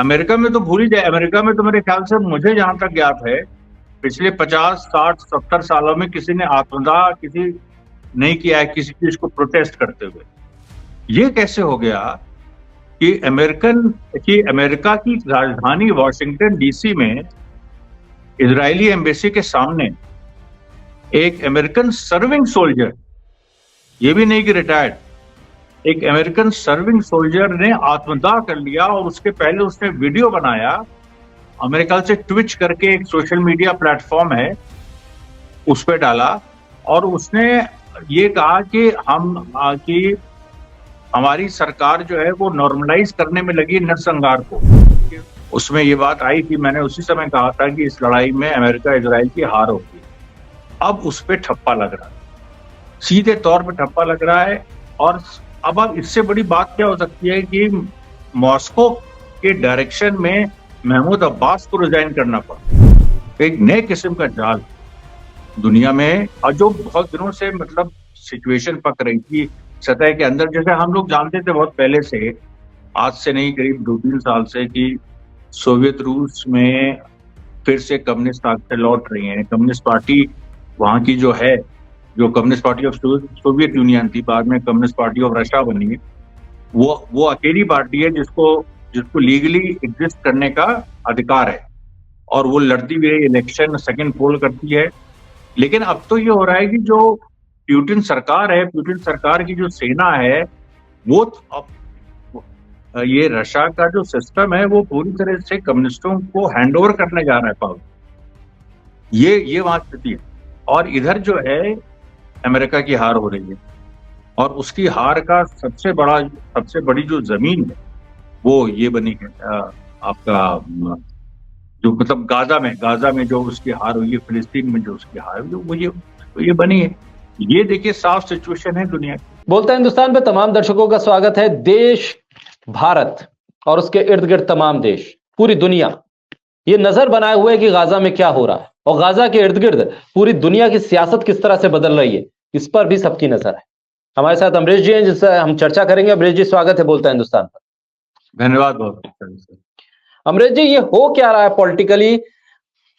America में तो भूल ही जाए, अमेरिका में तो मेरे ख्याल से, मुझे जहां तक ज्ञात है, पिछले 50, 60, 70 सालों में किसी ने आत्मदाह किसी नहीं किया है किसी चीज को प्रोटेस्ट करते हुए। ये कैसे हो गया कि अमेरिका की राजधानी वॉशिंगटन डीसी में इजरायली एम्बेसी के सामने एक अमेरिकन सर्विंग सोल्जर, ये भी नहीं कि रिटायर्ड, एक अमेरिकन सर्विंग सोल्जर ने आत्मदाह कर लिया, और उसके पहले उसने वीडियो बनाया। अमेरिका से ट्विच करके एक सोशल मीडिया प्लेटफॉर्म है, उस पर डाला, और उसने ये कहा कि हमारी सरकार जो है वो नॉर्मलाइज करने में लगी नरसंहार को। उसमें ये बात आई कि मैंने उसी समय कहा था कि इस लड़ाई में अमेरिका इजराइल की हार होगी। अब उस पर ठप्पा लग रहा है, सीधे तौर पर ठप्पा लग रहा है। और अब इससे बड़ी बात क्या हो सकती है कि मॉस्को के डायरेक्शन में महमूद अब्बास को रिजाइन करना पड़ा। एक नए किस्म का जाल दुनिया में, और जो बहुत दिनों से मतलब सिचुएशन पक रही थी सतह के अंदर, जैसे हम लोग जानते थे बहुत पहले से, आज से नहीं करीब 2-3 साल से, कि सोवियत रूस में फिर से कम्युनिस्ट ताकतें लौट रही हैं। कम्युनिस्ट पार्टी वहां की जो है, जो communist party of Soviet union थी, बाद में कम्युनिस्ट पार्टी ऑफ रशिया बनी है, वो अकेली पार्टी है जिसको लीगली एग्जिस्ट करने का अधिकार है, और वो लड़ती भी है इलेक्शन, सेकंड पोल करती है। लेकिन अब तो ये हो रहा है कि जो प्यूटिन सरकार है, प्यूटिन सरकार की जो सेना है, वो अब ये रशिया का जो सिस्टम है वो पूरी तरह से कम्युनिस्टों को हैंड ओवर करने जा रहा है पावर। ये वहां स्थिति है। और इधर जो है अमेरिका की हार हो रही है, और उसकी हार का सबसे बड़ी जो जमीन है वो ये बनी है, आपका जो मतलब गाजा में जो उसकी हार हुई है, फिलिस्तीन में जो उसकी हार हुई है, वो ये बनी है। ये देखिए साफ सिचुएशन है दुनिया की। बोलता हिंदुस्तान पे तमाम दर्शकों का स्वागत है। देश भारत और उसके इर्द गिर्द तमाम देश, पूरी दुनिया ये नजर बनाए हुए है कि गाजा में क्या हो रहा है, और गाजा के इर्द गिर्द पूरी दुनिया की सियासत किस तरह से बदल रही है, इस पर भी सबकी नजर है। हमारे साथ अमरीश जी हैं, जिससे हम चर्चा करेंगे। अमरीश जी, स्वागत है बोलता हिंदुस्तान पर। धन्यवाद बहुत। अमरीश जी, ये हो क्या रहा है पॉलिटिकली?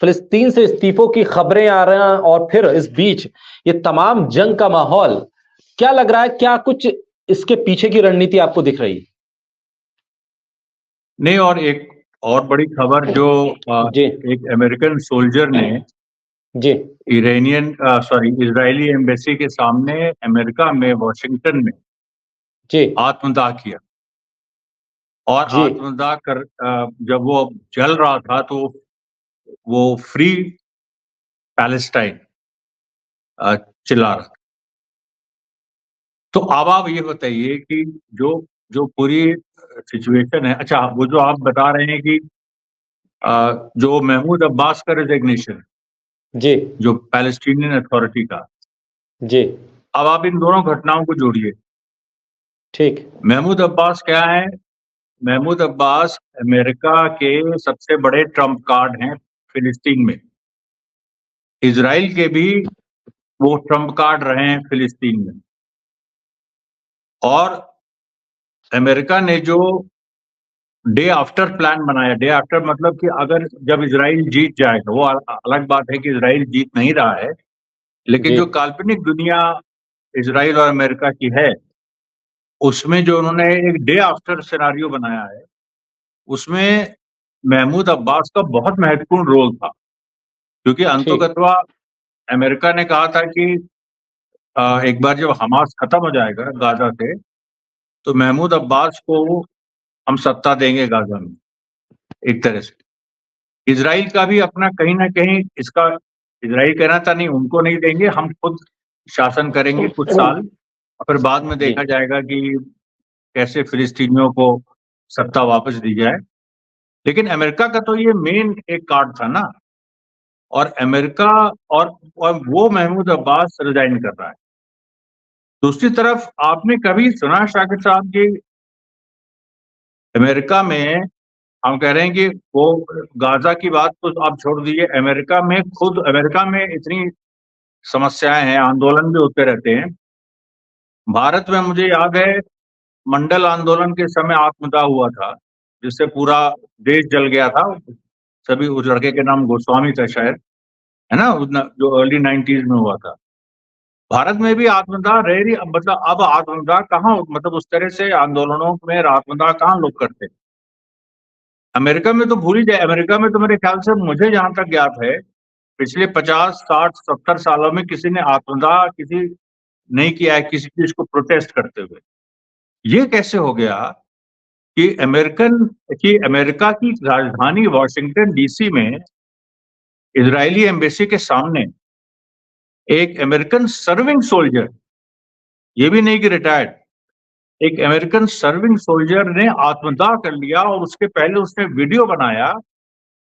फिलिस्तीन से इस्तीफों की खबरें आ रही हैं, और फिर इस बीच ये तमाम जंग का माहौल, क्या लग रहा है, क्या कुछ इसके पीछे की रणनीति आपको दिख रही है? नहीं, और एक और बड़ी खबर जो एक अमेरिकन सोल्जर ने जी इजरायली एम्बेसी के सामने अमेरिका में वॉशिंगटन में जी आत्मदाह किया, और आत्मदाह कर जब वो जल रहा था तो वो फ्री पैलेस्टाइन चिल्ला रहा था। तो अब आप ये बताइए कि जो पूरी सिचुएशन है, अच्छा वो जो आप बता रहे हैं कि जो महमूद अब्बास का रिजिग्नेशन जी, जो पैलेस्टीनियन अथॉरिटी का, जी, अब आप इन दोनों घटनाओं को जोड़िए। ठीक। महमूद अब्बास क्या है? महमूद अब्बास अमेरिका के सबसे बड़े ट्रम्प कार्ड हैं फिलिस्तीन में। इजराइल के भी वो ट्रम्प कार्ड रहे हैं फिलिस्तीन में। और अमेरिका ने जो डे आफ्टर प्लान बनाया, डे आफ्टर मतलब कि अगर जब इजराइल जीत जाएगा, वो अलग बात है कि इजराइल जीत नहीं रहा है, लेकिन जो काल्पनिक दुनिया इजराइल और अमेरिका की है, उसमें जो उन्होंने एक डे आफ्टर सिनारियो बनाया है, उसमें महमूद अब्बास का बहुत महत्वपूर्ण रोल था। क्योंकि अंततः अमेरिका ने कहा था कि एक बार जब हमास खत्म हो जाएगा गाजा से, तो महमूद अब्बास को हम सत्ता देंगे गाजा में। एक तरह से इजराइल का भी अपना कहीं ना कहीं इसका, इजराइल कहना था नहीं उनको नहीं देंगे, हम खुद शासन करेंगे कुछ साल, और फिर बाद में देखा जाएगा कि कैसे फिलिस्तीनियों को सत्ता वापस दी जाए। लेकिन अमेरिका का तो ये मेन एक कार्ड था ना, और अमेरिका और वो महमूद अब्बास रिजाइन कर रहा है। दूसरी तरफ आपने कभी सुना शाकिर साहब की अमेरिका में, हम कह रहे हैं कि वो गाजा की बात तो आप छोड़ दीजिए, अमेरिका में इतनी समस्याएं हैं, आंदोलन भी होते रहते हैं। भारत में मुझे याद है मंडल आंदोलन के समय आत्मदाह हुआ था जिससे पूरा देश जल गया था। सभी, उस लड़के के नाम गोस्वामी था शायद, है ना, जो अर्ली 90s में हुआ था। भारत में भी आत्मदाह रह रही, मतलब अब आत्मदाह कहाँ, मतलब उस तरह से आंदोलनों में आत्मदाह कहाँ लोग करते। अमेरिका में तो भूल ही जाए, अमेरिका में तो मेरे ख्याल से, मुझे जहां तक ज्ञात है, पिछले 50, 60, 70 सालों में किसी ने आत्मदाह किसी नहीं किया है किसी चीज को प्रोटेस्ट करते हुए। ये कैसे हो गया कि अमेरिका की राजधानी वॉशिंगटन डीसी में इजरायली एम्बेसी के सामने एक अमेरिकन सर्विंग सोल्जर, ये भी नहीं कि रिटायर्ड, एक अमेरिकन सर्विंग सोल्जर ने आत्मदाह कर लिया, और उसके पहले उसने वीडियो बनाया।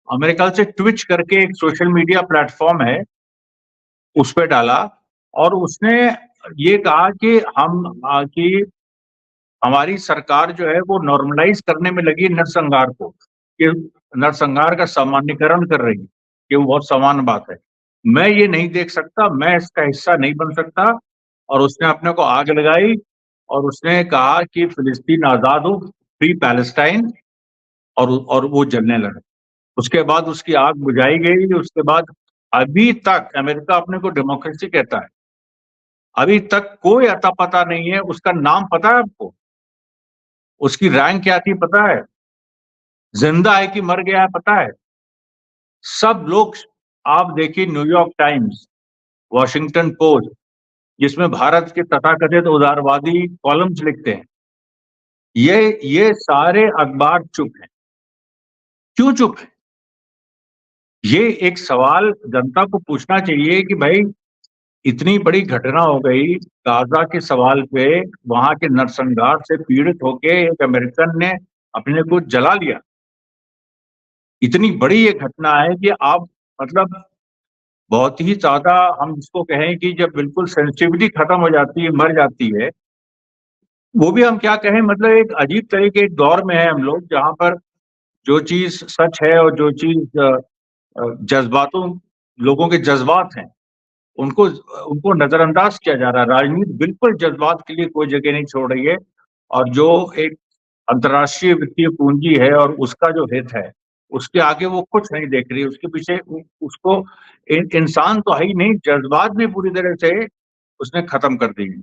मेरे ख्याल से ट्विच करके एक सोशल मीडिया प्लेटफॉर्म है, उस पर डाला, और उसने ये कहा कि हमारी सरकार जो है वो नॉर्मलाइज करने में लगी नरसंहार को, कि नरसंहार का सामान्यकरण कर रही है, कि वो बहुत सामान्य बात है। मैं ये नहीं देख सकता, मैं इसका हिस्सा नहीं बन सकता। और उसने अपने को आग लगाई, और उसने कहा कि फिलिस्तीन आजाद हो, फ्री पैलेस्टाइन, और वो जलने लगा। उसके बाद उसकी आग बुझाई गई। उसके बाद अभी तक अमेरिका अपने को डेमोक्रेसी कहता है, अभी तक कोई अता पता नहीं है। उसका नाम पता है आपको? उसकी रैंक क्या थी पता है? जिंदा है कि मर गया है पता है? सब लोग, आप देखिए न्यूयॉर्क टाइम्स, वॉशिंगटन पोस्ट, जिसमें भारत के तथाकथित उदारवादी कॉलम्स लिखते हैं, ये सारे अखबार चुप हैं। क्यों चुप है? ये एक सवाल जनता को पूछना चाहिए कि भाई, इतनी बड़ी घटना हो गई गाजा के सवाल पे, वहां के नरसंहार से पीड़ित होके एक अमेरिकन ने अपने को जला लिया। इतनी बड़ी ये घटना है कि आप, मतलब बहुत ही ज्यादा, हम जिसको कहें कि जब बिल्कुल सेंसिटिविटी खत्म हो जाती है, मर जाती है, वो भी हम क्या कहें, मतलब एक अजीब तरह के एक दौर में है हम लोग, जहां पर जो चीज सच है और जो चीज जज्बातों, लोगों के जज्बात हैं, उनको उनको नजरअंदाज किया जा रहा है। राजनीति बिल्कुल जज्बात के लिए कोई जगह नहीं छोड़ रही है। और जो एक अंतर्राष्ट्रीय वित्तीय पूंजी है और उसका जो हित है, उसके आगे वो कुछ नहीं देख रही। उसके पीछे उसको इंसान तो है ही नहीं, जज्बात भी पूरी तरह से उसने खत्म कर दी है।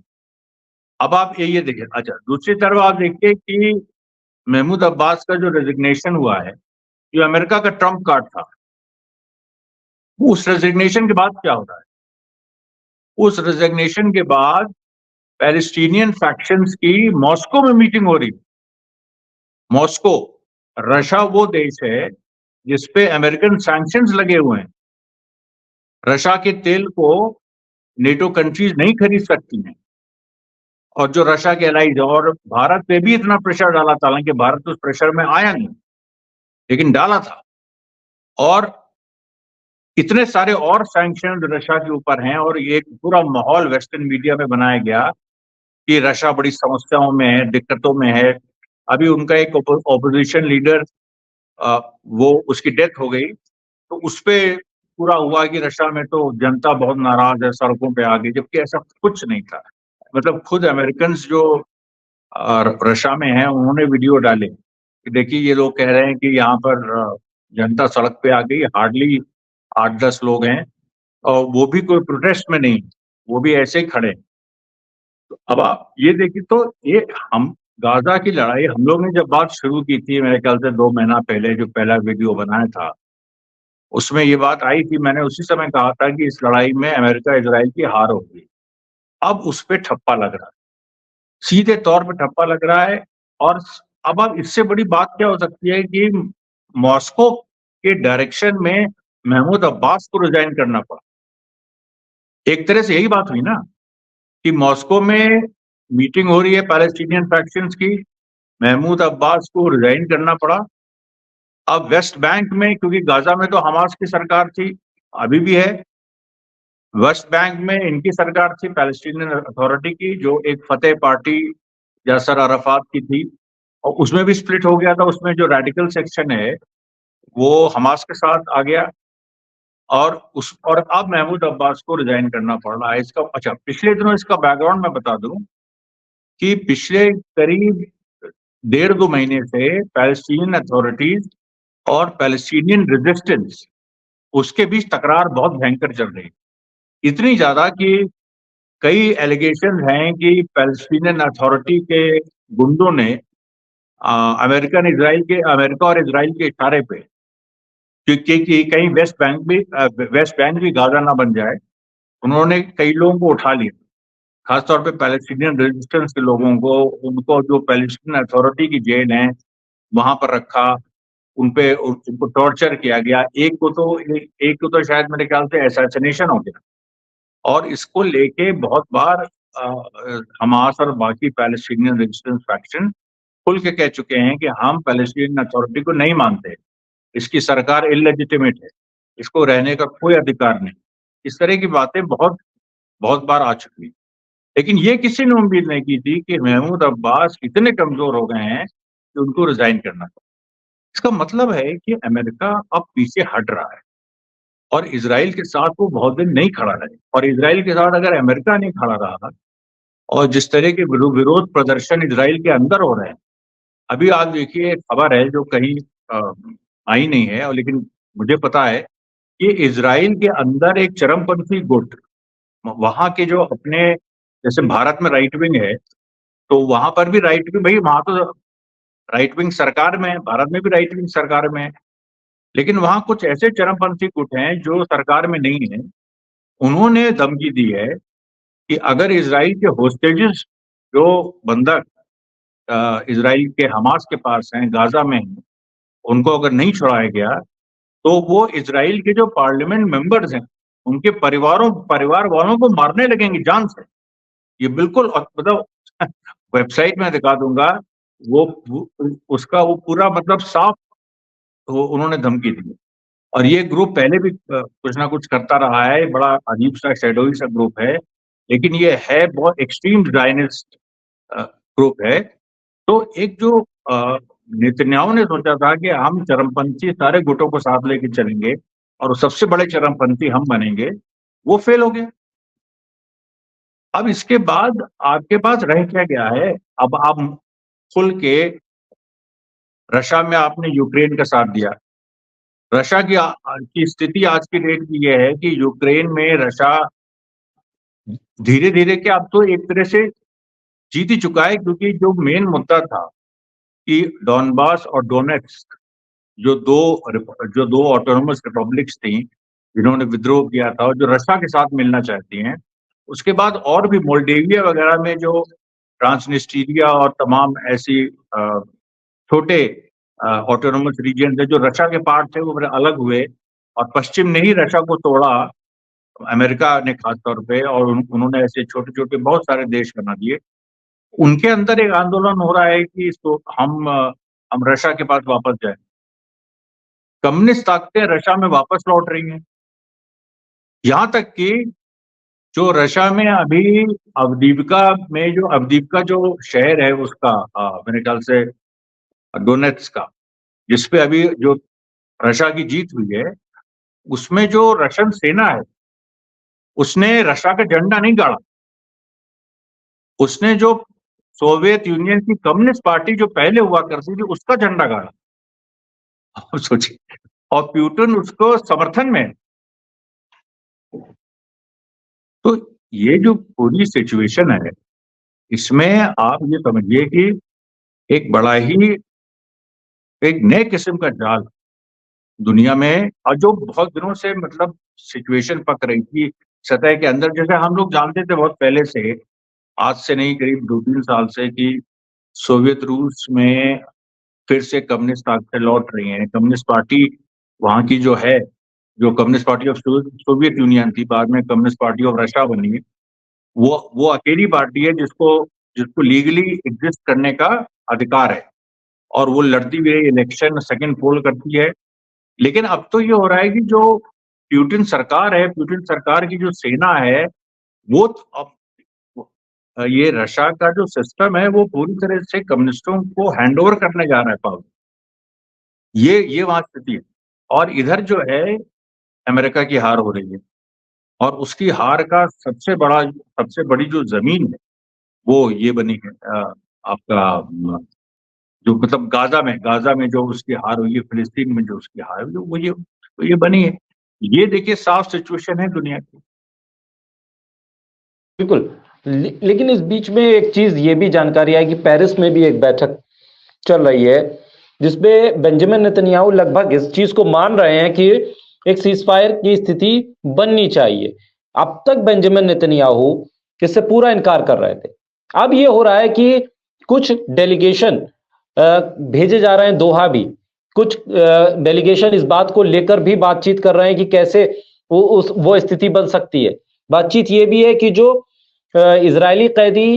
अब आप ये देखिए, अच्छा, दूसरी तरफ आप देखिए कि महमूद अब्बास का जो रेजिग्नेशन हुआ है, जो अमेरिका का ट्रम्प कार्ड था, उस रेजिग्नेशन के बाद क्या हो रहा है? उस रेजिग्नेशन के बाद पैलेस्टीनियन फैक्शंस की मॉस्को में मीटिंग हो रही है। मॉस्को, रशिया वो देश है जिसपे अमेरिकन सैंक्शंस लगे हुए हैं। रशिया के तेल को नेटो कंट्रीज नहीं खरीद सकती हैं, और जो रशिया के एलाइज, और भारत पे भी इतना प्रेशर डाला था, हालांकि भारत तो उस प्रेशर में आया नहीं, लेकिन डाला था। और इतने सारे और सैंक्शन रशिया के ऊपर हैं, और ये एक पूरा माहौल वेस्टर्न मीडिया में बनाया गया कि रशिया बड़ी समस्याओं में है, दिक्कतों में है। अभी उनका एक ऑपोजिशन लीडर, वो उसकी डेथ हो गई, तो उस पे पूरा हुआ कि रशिया में तो जनता बहुत नाराज है, सड़कों पे आ गई, जबकि ऐसा कुछ नहीं था। मतलब खुद अमेरिकन जो रशिया में हैं, उन्होंने वीडियो डाले कि देखिए, ये लोग कह रहे हैं कि यहाँ पर जनता सड़क पे आ गई, हार्डली 8-10 लोग हैं, और वो भी कोई प्रोटेस्ट में नहीं, वो भी ऐसे ही खड़े। तो अब आप ये देखिए, तो ये हम गाजा की लड़ाई हम लोग ने जब बात शुरू की थी, मेरे ख्याल से 2 महीना पहले जो पहला वीडियो बनाया था, उसमें ये बात आई थी, मैंने उसी समय कहा था कि इस लड़ाई में अमेरिका इजराइल की हार होगी। अब उस पर ठप्पा लग रहा है, सीधे तौर पे ठप्पा लग रहा है। और अब इससे बड़ी बात क्या हो सकती है कि मॉस्को के डायरेक्शन में महमूद अब्बास को रिजाइन करना पड़ा। एक तरह से यही बात हुई ना, कि मॉस्को में मीटिंग हो रही है पैलेस्टीनियन फैक्शंस की, महमूद अब्बास को रिजाइन करना पड़ा। अब वेस्ट बैंक में, क्योंकि गाजा में तो हमास की सरकार थी, अभी भी है, वेस्ट बैंक में इनकी सरकार थी, पैलेस्टीनियन अथॉरिटी की, जो एक फतेह पार्टी यासर अराफात की थी, और उसमें भी स्प्लिट हो गया था। उसमें जो रेडिकल सेक्शन है वो हमास के साथ आ गया, और अब महमूद अब्बास को रिजाइन करना पड़ रहा है। इसका, अच्छा, पिछले दिनों इसका बैकग्राउंड मैं बता दूं कि पिछले करीब 1.5-2 महीने से पैलेस्टीनियन अथॉरिटीज और पैलेस्टीनियन रेजिस्टेंस उसके बीच तकरार बहुत भयंकर चल रही है। इतनी ज्यादा कि कई एलिगेशन हैं कि पैलेस्टीनियन अथॉरिटी के गुंडों ने अमेरिका और इजराइल के इशारे पे कि कहीं वेस्ट बैंक भी गाजा ना बन जाए, उन्होंने कई लोगों को उठा लिया, खासतौर पे पैलेस्टीनियन रेजिस्टेंस के लोगों को, उनको जो पैलेस्टीनियन अथॉरिटी की जेल है वहां पर रखा, उनको टॉर्चर किया गया। एक को तो शायद मेरे ख्याल से असैसिनेशन हो गया। और इसको लेके बहुत बार हमास और बाकी पैलेस्टीनियन रेजिस्टेंस फैक्शन खुल के कह चुके हैं कि हम पैलेस्टीनियन अथॉरिटी को नहीं मानते, इसकी सरकार इलेजिटिमेट है, इसको रहने का कोई अधिकार नहीं। इस तरह की बातें बहुत बहुत बार आ चुकी। लेकिन ये किसी ने उम्मीद नहीं की थी कि महमूद अब्बास इतने कमजोर हो गए हैं कि उनको रिजाइन करना पड़ा। इसका मतलब है कि अमेरिका अब पीछे हट रहा है और इजराइल के साथ वो बहुत दिन नहीं खड़ा रहे। और इजराइल के साथ अगर अमेरिका नहीं खड़ा रहा और जिस तरह के विरोध प्रदर्शन इजराइल के अंदर हो रहे हैं, अभी आप देखिए एक खबर है जो कहीं आई नहीं है, और लेकिन मुझे पता है कि इजराइल के अंदर एक चरमपंथी गुट, वहां के जो अपने, जैसे भारत में राइट विंग है तो वहां पर भी राइट विंग, भाई वहां तो राइट विंग सरकार में है, भारत में भी राइट विंग सरकार में है, लेकिन वहां कुछ ऐसे चरमपंथी गुट हैं जो सरकार में नहीं है। उन्होंने धमकी दी है कि अगर इजराइल के होस्टेजेस, जो बंधक इजराइल के हमास के पास हैं, गाजा में हैं, उनको अगर नहीं छुड़ाया गया तो वो इजराइल के जो पार्लियामेंट मेंबर्स हैं उनके परिवार वालों को मारने लगेंगे जान से। ये बिल्कुल, मतलब वेबसाइट में दिखा दूंगा, वो उसका वो पूरा मतलब साफ उन्होंने धमकी दी। और ये ग्रुप पहले भी कुछ ना कुछ करता रहा है, बड़ा अजीब सा शैडोई सा ग्रुप है, लेकिन ये है बहुत एक्सट्रीम जायनिस्ट ग्रुप है। तो एक जो नेतन्याहू ने सोचा था कि हम चरमपंथी सारे गुटों को साथ लेके चलेंगे और सबसे बड़े चरमपंथी हम बनेंगे, वो फेल हो गए। अब इसके बाद आपके पास रह क्या गया है? अब आप खुल के, रशिया में आपने यूक्रेन का साथ दिया। रशिया की स्थिति आज की डेट की यह है कि यूक्रेन में रशिया धीरे धीरे के अब तो एक तरह से जीत ही चुका है, क्योंकि जो मेन मुद्दा था कि डॉनबास और डोनेट्स्क, जो दो ऑटोनोमस रिपब्लिक्स थी जिन्होंने विद्रोह किया था और जो रशिया के साथ मिलना चाहती हैं, उसके बाद और भी मोल्डेविया वगैरह में जो ट्रांसनिस्ट्रिया और तमाम ऐसी छोटे ऑटोनोमस रीजन थे जो रशिया के पार्ट थे, वो अलग हुए और पश्चिम ने ही रशिया को तोड़ा, अमेरिका ने खास तौर पे, और उन्होंने ऐसे छोटे छोटे बहुत सारे देश बना दिए। उनके अंदर एक आंदोलन हो रहा है कि इसको हम रशिया के पास वापस जाए। कम्युनिस्ट ताकतें रशिया में वापस लौट रही हैं, यहां तक कि जो रशिया में अभी अवदीपका जो शहर है उसका, मेरे ख्याल से डोनेट्स का, जिसपे अभी जो रशिया की जीत हुई है, उसमें जो रशियन सेना है उसने रशिया का झंडा नहीं गाड़ा, उसने जो सोवियत यूनियन की कम्युनिस्ट पार्टी जो पहले हुआ करती थी उसका झंडा गाड़ा। सोचिए, और प्यूटन उसको समर्थन में। तो ये जो पूरी सिचुएशन है, इसमें आप ये समझिए कि एक बड़ा ही एक नए किस्म का जाल दुनिया में, और जो बहुत दिनों से मतलब सिचुएशन पक रही थी सतह के अंदर, जैसे हम लोग जानते थे बहुत पहले से, आज से नहीं करीब 2-3 साल से, कि सोवियत रूस में फिर से कम्युनिस्ट ताकतें लौट रही हैं। कम्युनिस्ट पार्टी वहां की जो है, जो communist party of Soviet union थी, बाद में कम्युनिस्ट पार्टी ऑफ रशिया बनी है, वो अकेली पार्टी है जिसको जिसको लीगली एग्जिस्ट करने का अधिकार है, और वो लड़ती हुई इलेक्शन सेकंड पोल करती है। लेकिन अब तो ये हो रहा है कि जो प्यूटिन सरकार है, प्यूटिन सरकार की जो सेना है, वो अब ये रशिया का जो सिस्टम है वो पूरी तरह से कम्युनिस्टों को हैंडओवर करने जा रहा है पावर। ये वहां स्थिति है। और इधर जो है अमेरिका की हार हो रही है, और उसकी हार का सबसे बड़ी जो जमीन है वो ये बनी है, आपका जो मतलब गाजा में जो उसकी हार हुई है, फिलिस्तीन में जो उसकी हार हुई है, वो ये बनी है। ये देखिए साफ सिचुएशन है दुनिया की। बिल्कुल। लेकिन इस बीच में एक चीज ये भी जानकारी आई कि पेरिस में भी एक बैठक चल रही है जिसमें बेंजामिन नेतन्याहू लगभग इस चीज को मान रहे हैं कि एक सीजफायर की स्थिति बननी चाहिए। अब तक बेंजामिन नेतन्याहू इससे पूरा इनकार कर रहे थे। अब ये हो रहा है कि कुछ डेलीगेशन भेजे जा रहे हैं दोहा भी। कुछ डेलीगेशन इस बात को लेकर भी बातचीत कर रहे हैं कि कैसे वो स्थिति बन सकती है। बातचीत ये भी है कि जो इजरायली कैदी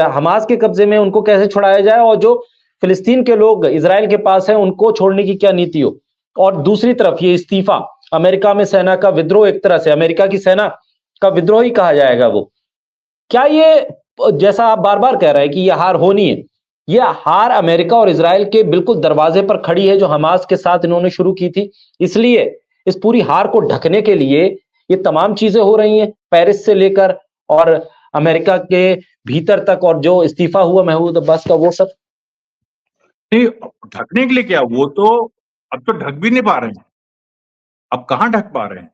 हमास के कब्जे में उनको कैसे छुड़ाया जाए और जो फिलिस्तीन के लोग इजराइल के पास हैं उनको छोड़ने की क्या नीति हो। और दूसरी तरफ ये इस्तीफा अमेरिका में सेना का विद्रोह, एक तरह से अमेरिका की सेना का विद्रोह ही कहा जाएगा वो। क्या ये, जैसा आप बार बार कह रहे हैं कि ये हार होनी है, ये हार अमेरिका और इजराइल के बिल्कुल दरवाजे पर खड़ी है जो हमास के साथ इन्होंने शुरू की थी। इसलिए इस पूरी हार को ढकने के लिए ये तमाम चीजें हो रही हैं, पेरिस से लेकर और अमेरिका के भीतर तक, और जो इस्तीफा हुआ महमूद अब्बास का वो सब। नहीं, ढकने के लिए क्या, वो तो अब तो ढक भी नहीं पा रहे हैं। अब कहाँ ढक पा रहे हैं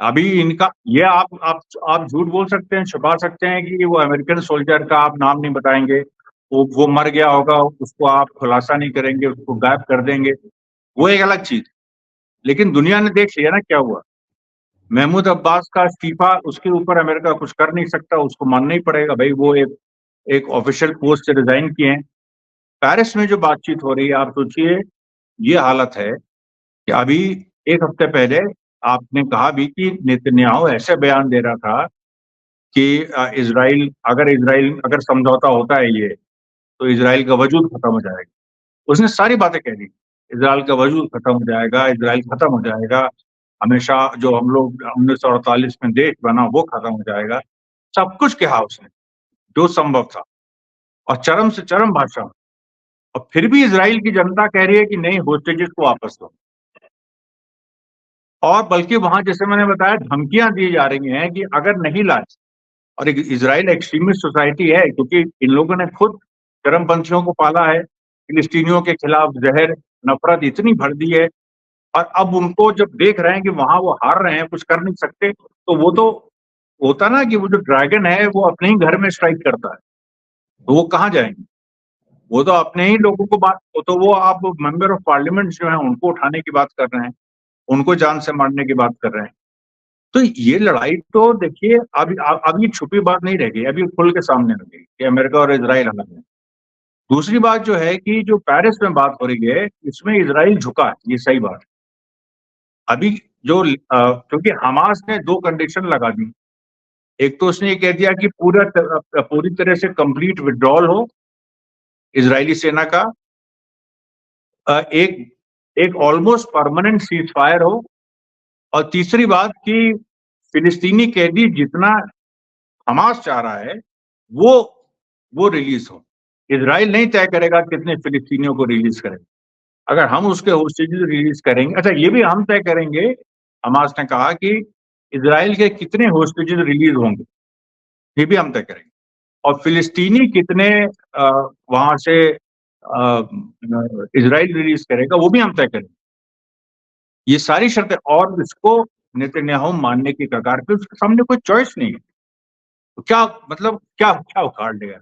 अभी इनका। ये आप झूठ बोल सकते हैं, छुपा सकते हैं कि वो अमेरिकन सोल्जर का आप नाम नहीं बताएंगे, वो मर गया होगा, उसको आप खुलासा नहीं करेंगे, उसको गायब कर देंगे, वो एक अलग चीज। लेकिन दुनिया ने देख लिया ना क्या हुआ। महमूद अब्बास का इस्तीफा, उसके ऊपर अमेरिका कुछ कर नहीं सकता, उसको मानना ही पड़ेगा भाई। वो एक ऑफिशियल पोस्ट से रिजाइन किए हैं। पेरिस में जो बातचीत हो रही है, आप सोचिए, ये हालत है कि अभी एक हफ्ते पहले आपने कहा भी कि नेतन्याहू ऐसे बयान दे रहा था कि इजराइल अगर समझौता होता है ये, तो इजराइल का वजूद खत्म हो जाएगा। उसने सारी बातें कह दी, इजराइल का वजूद खत्म हो जाएगा, इजराइल खत्म हो जाएगा, हमेशा जो हम लोग 1948 में देश बना वो खत्म हो जाएगा। सब कुछ कहा उसने जो संभव था, और चरम से चरम भाषा। और फिर भी इजराइल की जनता कह रही है कि नहीं, होस्टेजेस को वापस दो। और बल्कि वहां जैसे मैंने बताया, धमकियां दी जा रही हैं कि अगर नहीं लाए, और इजराइल एक्सट्रीमिस्ट सोसाइटी है, क्योंकि इन लोगों ने खुद चरमपंथियों को पाला है, फिलिस्तीनियों के खिलाफ जहर नफरत इतनी भर दी है। और अब उनको जब देख रहे हैं कि वहां वो हार रहे हैं, कुछ कर नहीं सकते, तो वो तो होता ना कि वो जो ड्रैगन है वो अपने ही घर में स्ट्राइक करता है, तो वो कहाँ जाएंगे। वो तो अपने ही लोगों को बात, तो वो आप मेंबर ऑफ पार्लियामेंट जो है उनको उठाने की बात कर रहे हैं, उनको जान से मारने की बात कर रहे हैं। तो ये लड़ाई तो देखिए अब ये छुपी बात नहीं रह गई, अभी खुल के सामने आ गई कि अमेरिका और इजराइल अलग है। दूसरी बात जो है कि जो पेरिस में बात हो रही है, इसमें इजराइल झुका है, ये सही बात है। अभी जो क्योंकि हमास ने दो कंडीशन लगा दी। एक तो उसने ये कह दिया कि पूरी तरह से कंप्लीट विड्रॉल हो इजरायली सेना का, एक एक ऑलमोस्ट परमानेंट सीज फायर हो, और तीसरी बात कि फिलिस्तीनी कैदी जितना हमास चाह रहा है वो वो रिलीज हो। इजराइल नहीं तय करेगा कितने फिलिस्तीनियों को रिलीज करेगा। अगर हम उसके होस्टेजेस रिलीज करेंगे, अच्छा ये भी हम तय करेंगे, हमास ने कहा कि इजराइल के कितने होस्टेजेस रिलीज होंगे, ये भी हम तय करेंगे। और फिलिस्तीनी कितने वहां से इजराइल रिलीज करेगा, वो भी हम तय करेंगे। ये सारी शर्तें, और इसको नेतन्याहू मानने की कगार पे, उसके सामने कोई चॉइस नहीं है। तो क्या मतलब, क्या क्या उखाड़ लेगा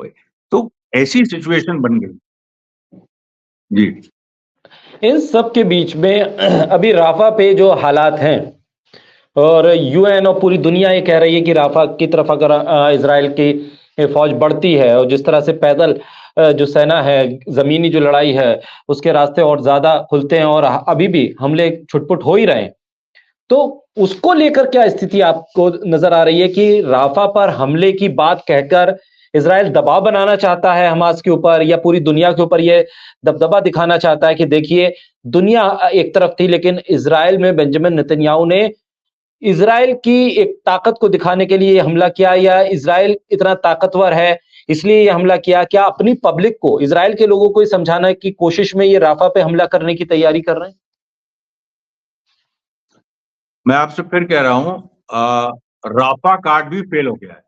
कोई। तो ऐसी सिचुएशन बन गई जी। इन सब के बीच में अभी राफा पे जो हालात हैं, और यूएन और पूरी दुनिया ये कह रही है कि राफा की तरफ अगर इजराइल की फौज बढ़ती है और जिस तरह से पैदल जो सेना है, जमीनी जो लड़ाई है, उसके रास्ते और ज्यादा खुलते हैं और अभी भी हमले छुटपुट हो ही रहे हैं, तो उसको लेकर क्या स्थिति आपको नजर आ रही है कि राफा पर हमले की बात कहकर इजराइल दबाव बनाना चाहता है हमास के ऊपर, या पूरी दुनिया के ऊपर ये दबदबा दिखाना चाहता है कि देखिए दुनिया एक तरफ थी लेकिन इजराइल में बेंजामिन नेतन्याहू ने इजराइल की एक ताकत को दिखाने के लिए ये हमला किया, या इजराइल इतना ताकतवर है इसलिए ये हमला किया? क्या अपनी पब्लिक को, इजराइल के लोगों को समझाने की कोशिश में ये राफा पे हमला करने की तैयारी कर रहे हैं? मैं आपसे फिर कह रहा हूं, राफा कार्ड भी फेल हो गया है,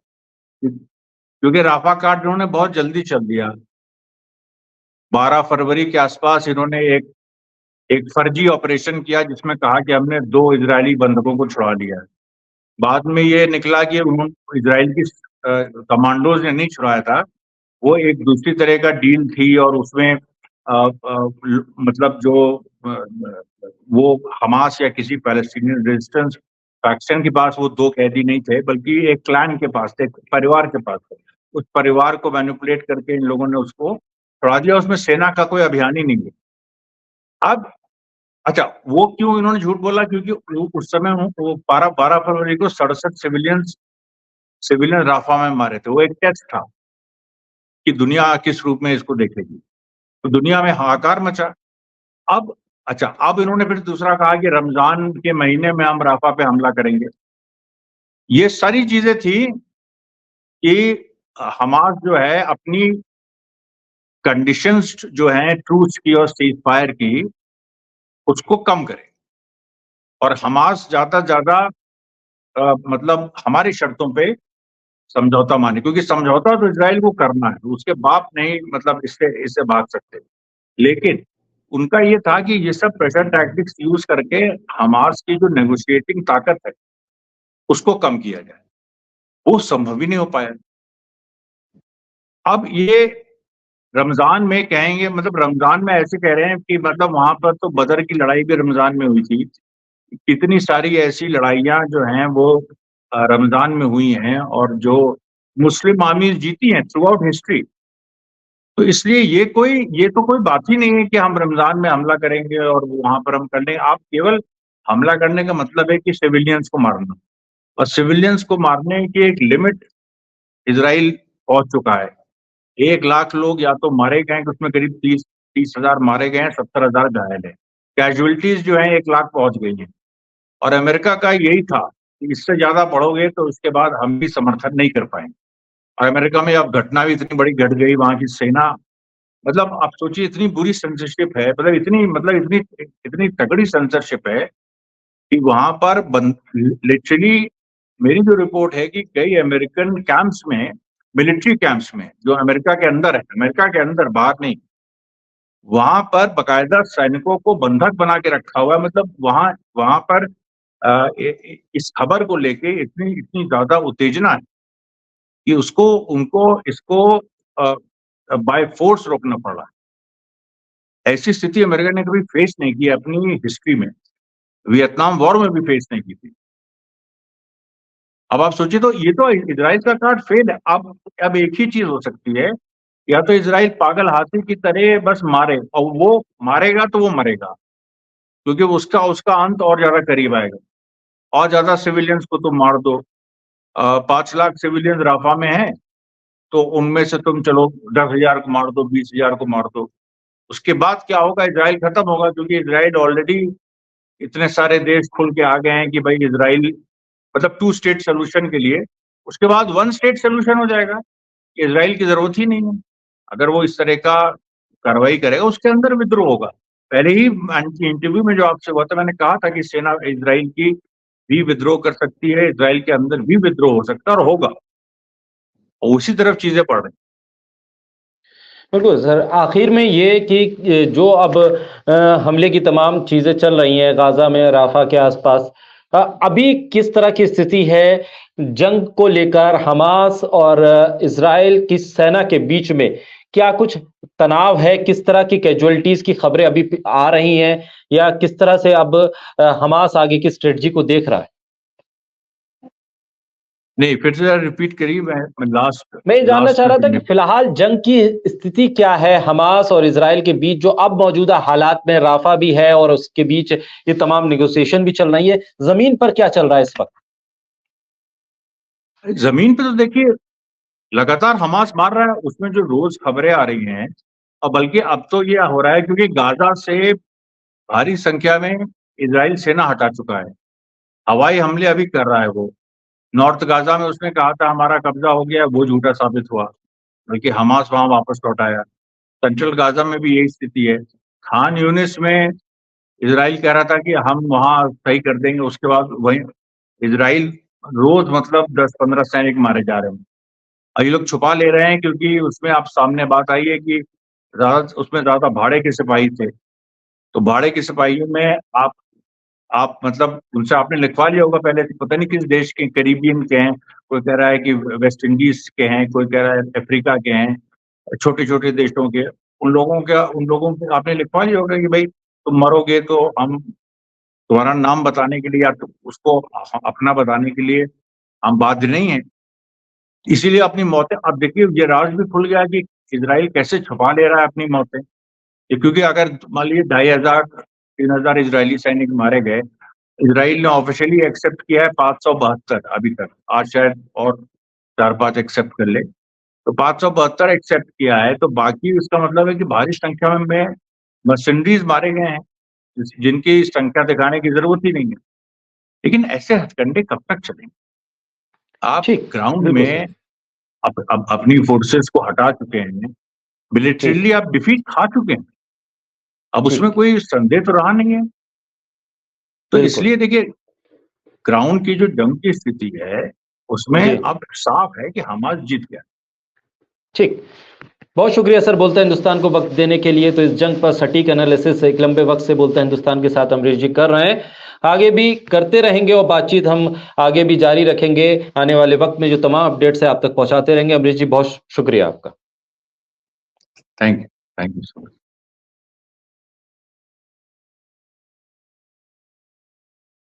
क्योंकि राफा कार्ड उन्होंने बहुत जल्दी चल दिया। 12 फरवरी के आसपास इन्होंने एक फर्जी ऑपरेशन किया जिसमें कहा कि हमने 2 इजरायली बंधकों को छुड़ा लिया है। बाद में ये निकला कि उन्होंने इजराइल की कमांडोज ने नहीं छुड़ाया था, वो एक दूसरी तरह का डील थी और उसमें मतलब जो वो हमास या किसी पैलेस्टीनियन रेजिस्टेंस फैक्शन के पास वो 2 कैदी नहीं थे, बल्कि एक क्लैन के पास थे, एक परिवार के पास थे। उस परिवार को मैनिपुलेट करके इन लोगों ने उसको छुड़ा दिया। उसमें सेना का कोई अभियान ही नहीं है। अब अच्छा, वो क्यों इन्होंने झूठ बोला? क्योंकि उस समय वो 12 फरवरी को 67 सिविलियन राफा में मारे थे। वो एक टेस्ट था कि दुनिया किस रूप में इसको देखेगी। तो दुनिया में हाहाकार मचा। अब अच्छा, अब इन्होंने फिर दूसरा कहा कि रमजान के महीने में हम राफा पे हमला करेंगे। ये सारी चीजें थी कि हमास जो है अपनी कंडीशंस जो हैं ट्रूथ की और सीज फायर की, उसको कम करे और हमास ज्यादा ज्यादा मतलब हमारी शर्तों पे समझौता माने, क्योंकि समझौता तो इजराइल को करना है, उसके बाप नहीं मतलब इससे भाग सकते। लेकिन उनका ये था कि ये सब प्रेशर टैक्टिक्स यूज करके हमास की जो नेगोशिएटिंग ताकत है उसको कम किया जाए। वो संभव ही नहीं हो पाया। अब ये रमजान में कहेंगे, मतलब रमजान में ऐसे कह रहे हैं कि मतलब वहां पर तो बदर की लड़ाई भी रमजान में हुई थी। कितनी सारी ऐसी लड़ाइयां जो हैं वो रमजान में हुई हैं और जो मुस्लिम आर्मीज जीती हैं थ्रू आउट हिस्ट्री। तो इसलिए ये तो कोई बात ही नहीं है कि हम रमजान में हमला करेंगे और वहां पर हम कर लेंगे। आप केवल हमला करने का मतलब है कि सिविलियंस को मारना, और सिविलियंस को मारने की एक लिमिट इजराइल पहुंच चुका है। 1 लाख लोग या तो मारे गए हैं, उसमें करीब 30,000 मारे गए हैं, 70,000 घायल है। कैजुअलिटीज जो है 1 लाख पहुंच गई है। और अमेरिका का यही था कि इससे ज्यादा बढ़ोगे तो उसके बाद हम भी समर्थन नहीं कर पाएंगे। और अमेरिका में अब घटना भी इतनी बड़ी घट गई, वहां की सेना, मतलब आप सोचिए इतनी बुरी सेंसरशिप है, मतलब इतनी इतनी तगड़ी सेंसरशिप है कि वहां पर लिटरली मेरी जो रिपोर्ट है कि कई अमेरिकन कैंप्स में, मिलिट्री कैंप्स में जो अमेरिका के अंदर है, अमेरिका के अंदर, बाहर नहीं, वहां पर बकायदा सैनिकों को बंधक बना के रखा हुआ है। मतलब वहां वहां पर इस खबर को लेके इतनी इतनी ज्यादा उत्तेजना है कि उसको उनको इसको बाय फोर्स रोकना पड़ रहा है। ऐसी स्थिति अमेरिका ने कभी फेस नहीं की अपनी हिस्ट्री में। वियतनाम वॉर में भी फेस नहीं की थी। अब आप सोचिए, तो ये तो इजराइल का कार्ड फेल है। अब एक ही चीज हो सकती है, या तो इजराइल पागल हाथी की तरह बस मारे, और वो मारेगा तो वो मरेगा, क्योंकि उसका उसका अंत और ज्यादा करीब आएगा। और ज्यादा सिविलियंस को तुम मार दो। 5 लाख सिविलियंस राफा में है, तो उनमें से तुम चलो 10,000 को मार दो, 20,000 को मार दो। उसके बाद क्या होगा? इजराइल खत्म होगा, क्योंकि इजराइल ऑलरेडी इतने सारे देश खुल के आ गए हैं कि भाई इजराइल मतलब 2 स्टेट सोल्यूशन के लिए, उसके बाद 1 स्टेट सोल्यूशन हो जाएगा। इजराइल की जरूरत ही नहीं है। अगर वो इस तरह का कार्रवाई करेगा, उसके अंदर विद्रोह होगा। पहले ही इंटरव्यू में जो आपसे हुआ था, मैंने कहा था कि सेना इजराइल की भी विद्रोह कर सकती है, इजराइल के अंदर भी विद्रोह हो सकता है और होगा, और उसी तरफ चीजें बढ़ रही। बिल्कुल सर, आखिर में ये कि जो अब हमले की तमाम चीज़ें चल रही हैं गाज़ा में, राफ़ा के आसपास, अभी किस तरह की स्थिति है जंग को लेकर हमास और इज़राइल की सेना के बीच में? क्या कुछ तनाव है? किस तरह की कैजुअलिटीज़ की खबरें अभी आ रही हैं, या किस तरह से अब हमास आगे की स्ट्रेटजी को देख रहा है? नहीं, फिर से रिपीट करिए। मैं लास्ट मैं ये जानना चाह लास्ट रहा था कि फिलहाल जंग की स्थिति क्या है हमास और इजराइल के बीच, जो अब मौजूदा हालात में राफा भी है और उसके बीच ये तमाम नेगोशिएशन भी चल रही है, जमीन पर क्या चल रहा है इस वक्त? जमीन पे तो देखिए लगातार हमास मार रहा है, उसमें जो रोज खबरें आ रही हैं, और बल्कि अब तो ये हो रहा है क्योंकि गाजा से भारी संख्या में इजराइल सेना हटा चुका है। हवाई हमले अभी कर रहा है वो। नॉर्थ गाजा में उसने कहा था हमारा कब्जा हो गया, वो झूठा साबित हुआ, बल्कि हमास वहां वापस लौट आया। सेंट्रल गाजा में भी यही स्थिति है। खान यूनिस में इजराइल कह रहा था कि हम वहां सही कर देंगे, उसके बाद वही इजराइल रोज मतलब 10-15 सैनिक मारे जा रहे हैं। और ये लोग छुपा ले रहे हैं, क्योंकि उसमें आप सामने बात आई है कि उसमें ज्यादा भाड़े के सिपाही थे। तो भाड़े के सिपाहियों में आप मतलब उनसे आपने लिखवा लिया होगा पहले, तो पता नहीं किस देश के, कैरिबियन के हैं, कोई कह रहा है कि वेस्ट इंडीज के हैं, कोई कह रहा है अफ्रीका के हैं, छोटे छोटे देशों के। उन लोगों के आपने लिखवा लिया होगा कि भाई तुम मरोगे तो हम तुम्हारा नाम बताने के लिए या तो उसको अपना बताने के लिए हम बाध्य नहीं है। इसीलिए अपनी मौतें, अब देखिए ये राज भी खुल गया कि इजराइल कैसे छुपा ले रहा है अपनी मौतें। क्योंकि अगर मान लीजिए 2,500 3,000 इजरायली सैनिक मारे गए, इजराइल ने ऑफिशियली एक्सेप्ट किया है 572 अभी तक, आज शायद और 4-5 एक्सेप्ट कर ले, तो 572 एक्सेप्ट किया है। तो बाकी उसका मतलब है कि भारी संख्या में मर्सिडीज मारे गए हैं जिनकी संख्या दिखाने की जरूरत ही नहीं है। लेकिन ऐसे हथकंडे कब तक चलेंगे? आप ठीक, ग्राउंड बिल्कुल सही। में अब अपनी फोर्सेस को हटा चुके हैं, मिलिट्रीली ठीक, आप डिफीट खा चुके हैं, अब उसमें ठीक, कोई संदेह तो रहा नहीं है। तो बिल्कुल। इसलिए देखिए, ग्राउंड की जो जंग की स्थिति है उसमें जी, अब साफ है कि हमास जीत गया। ठीक। बहुत शुक्रिया सर, बोलते हैं हिंदुस्तान को वक्त देने के लिए। तो इस जंग पर सटीक एनालिसिस एक लंबे वक्त से बोलते हैं हिंदुस्तान के साथ अमरीश जी कर रहे हैं, आगे भी करते रहेंगे और बातचीत हम आगे भी जारी रखेंगे। आने वाले वक्त में जो तमाम अपडेट्स है आप तक पहुंचाते रहेंगे। अमरीश जी बहुत शुक्रिया आपका। Thank you so much.